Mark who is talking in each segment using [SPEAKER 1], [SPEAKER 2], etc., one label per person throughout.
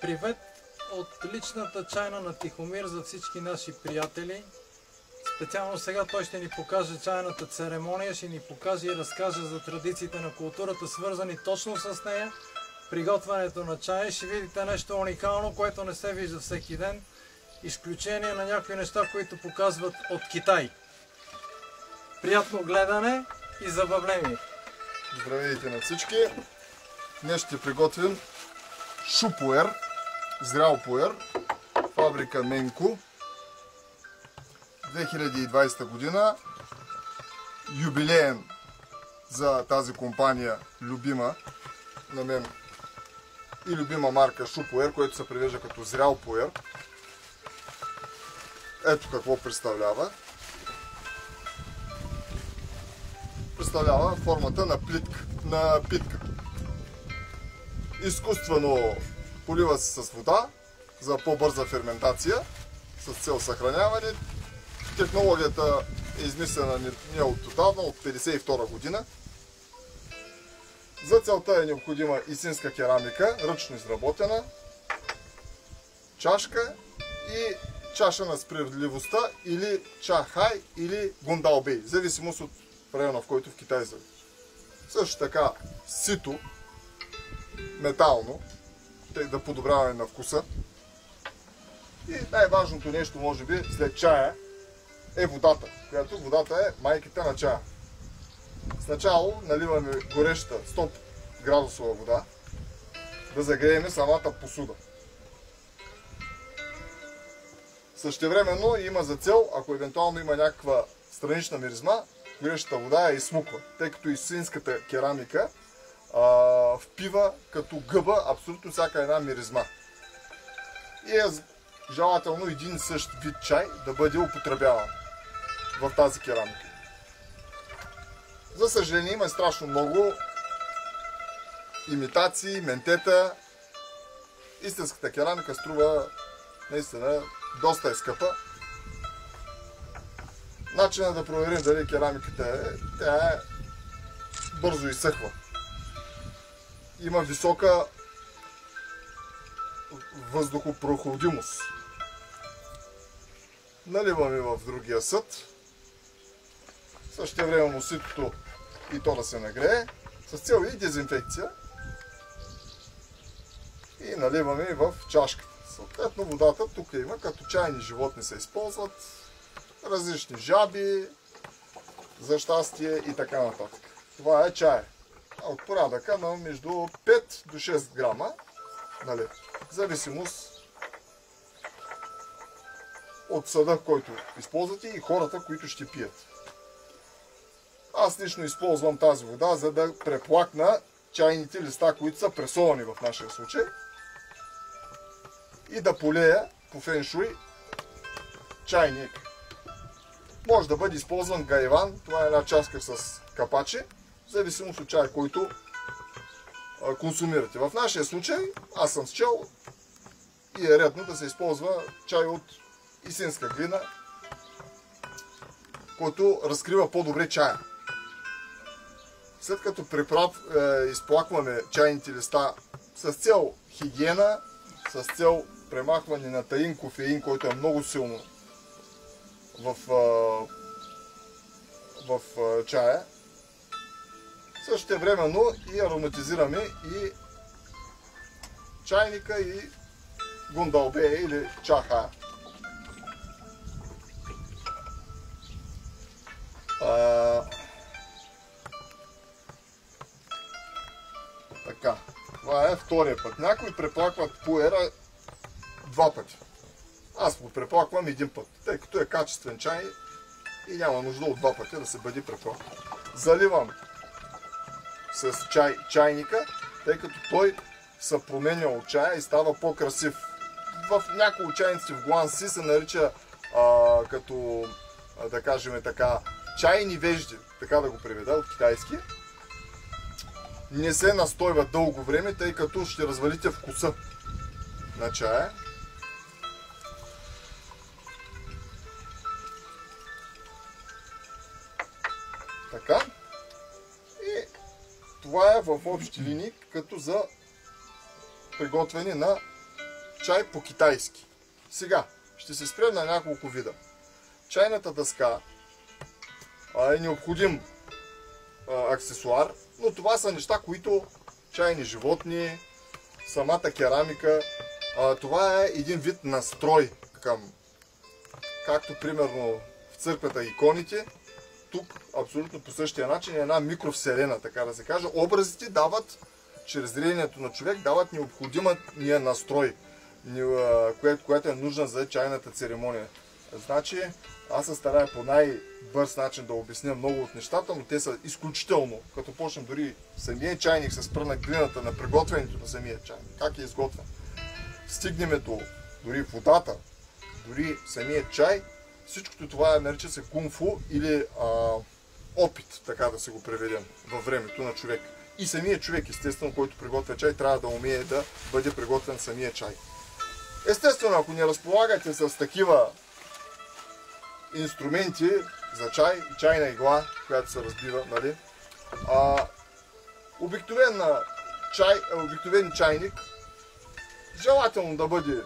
[SPEAKER 1] Привет от личната чайна на Тихомир за всички наши приятели. Специално сега той ще ни покаже чайната церемония, ще ни покаже и разкаже за традициите на културата, свързани точно с нея. Приготвянето на чая ще видите нещо уникално, което не се вижда всеки ден. Изключение на някои неща, които показват от Китай. Приятно гледане и забавление!
[SPEAKER 2] Здравейте на всички! Днес ще приготвим шупуер, зрял пуер, фабрика Менко, 2020 година, юбилеен за тази компания, любима на мен и любима марка шупуер, което се превежда като зрял пуер. Ето какво представлява. Представлява формата на питка. Изкуствено полива се с вода за по-бърза ферментация с цел съхраняване. Технологията е измислена не от отдавна, от 1952 година. За целта е необходима истинска керамика, ръчно изработена, чашка и чаша на справедливостта или чахай или гундалбей, в зависимост от района, в който в Китай са. Също така сито, метално, да подобряваме на вкуса. И най-важното нещо, може би, след чая е водата, която водата е майката на чая. Сначала наливаме гореща 100 градусова вода, да загреем самата посуда. Същевременно има за цел, ако евентуално има някаква странична миризма, горещата вода я изсмуква, тъй като и свинската керамика впива като гъба абсолютно всяка една миризма. И е желателно един и същ вид чай да бъде употребяван в тази керамика. За съжаление има страшно много имитации, ментета. Истинската керамика струва наистина доста е скъпа. Начинът да проверим дали керамиката тя бързо изсъхва. Има висока въздухопроходимост. Наливаме в другия съд. Същевременно ситото и то да се нагрее. С цел и дезинфекция. И наливаме в чашката. Съответно водата тук има, като чайни животни се използват. Различни жаби, за щастие и така нататък. Това е чай. От порядъка на между 5 до 6 грама, нали, в зависимост от съда, който използвате и хората, които ще пият. Аз лично използвам тази вода, за да преплакна чайните листа, които са пресовани в нашия случай, и да полея по феншуй чайник. Може да бъде използван гайван, това е една чашка с капачи, в зависимост от чай, който консумирате. В нашия случай аз съм счел и е редно да се използва чай от истинска глина, който разкрива по-добре чая. След като изплакваме чайните листа с цел хигиена, с цел премахване на таин, кофеин, който е много силно в чая, същевременно и ароматизираме и чайника и гундалбея или чаха. Така, това е втория път. Някои преплакват пуера 2 пъти. Аз го преплаквам 1 път, тъй като е качествен чай и няма нужда от 2 пъти да се бъде преплакван. Заливам с чайника, тъй като той се променя от чая и става по-красив. В някои чайници в Гуанси се нарича като, да кажем така, чайни вежди, така да го преведа от китайски. Не се настойва дълго време, тъй като ще развалите вкуса на чая. Така. И това е в общи линии като за приготвяне на чай по-китайски. Сега ще се спрем на няколко вида. Чайната дъска е необходим аксесуар, но това са неща, които чайни животни, самата керамика, това е един вид настрой към, както примерно в църквата иконите, тук абсолютно по същия начин е една микровселена, така да се каже. Образите дават, чрез зрението на човек, дават необходимия настрой, което е нужна за чайната церемония. Значи, аз се старая по най-бърз начин да обясня много от нещата, но те са изключително, като почнем дори самия чайник с прънак глината на приготвянето на самия чайник, как е изготвен. Стигнем до дори водата, дори самия чай, всичкото това нарича се кунг-фу или опит, така да се го преведем, във времето на човек. И самия човек, естествено, който приготвя чай, трябва да умее да бъде приготвен самия чай. Естествено, ако не разполагате с такива инструменти за чай, чайна игла, която се разбива, нали? Обикновен чайник, желателно да бъде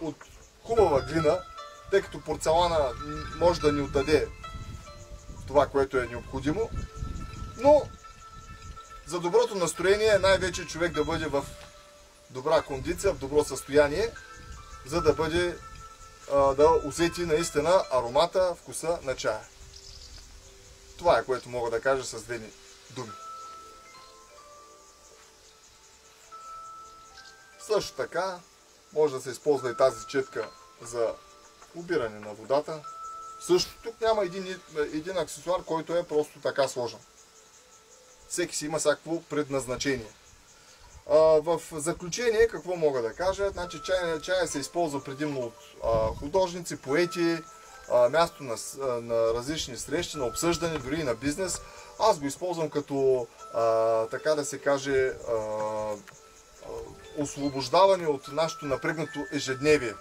[SPEAKER 2] от хубава глина, тъй като порцелана може да ни отдаде това, което е необходимо, но за доброто настроение най-вече човек да бъде в добра кондиция, в добро състояние, за да бъде да усети наистина аромата, вкуса на чая. Това е, което мога да кажа с две думи. Също така може да се използва и тази четка за обиране на водата. Също тук няма един аксесуар, който е просто така сложен. Всеки си има всякакво предназначение. В заключение, какво мога да кажа? Значи, чая се използва предимно от художници, поети, място на различни срещи, на обсъждане, дори и на бизнес. Аз го използвам като, така да се каже, освобождаване от нашето напрегнато ежедневие.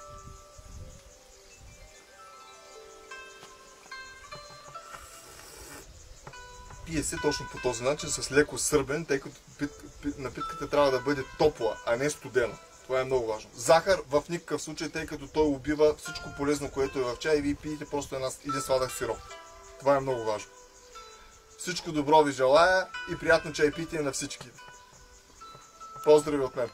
[SPEAKER 2] Пие се точно по този начин, с леко сърбен, тъй като напитката трябва да бъде топла, а не студена. Това е много важно. Захар в никакъв случай, тъй като той убива всичко полезно, което е в чай, и вие пиете просто един сладък сироп. Това е много важно. Всичко добро ви желая и приятно чайпитие на всички. Поздрави от мен!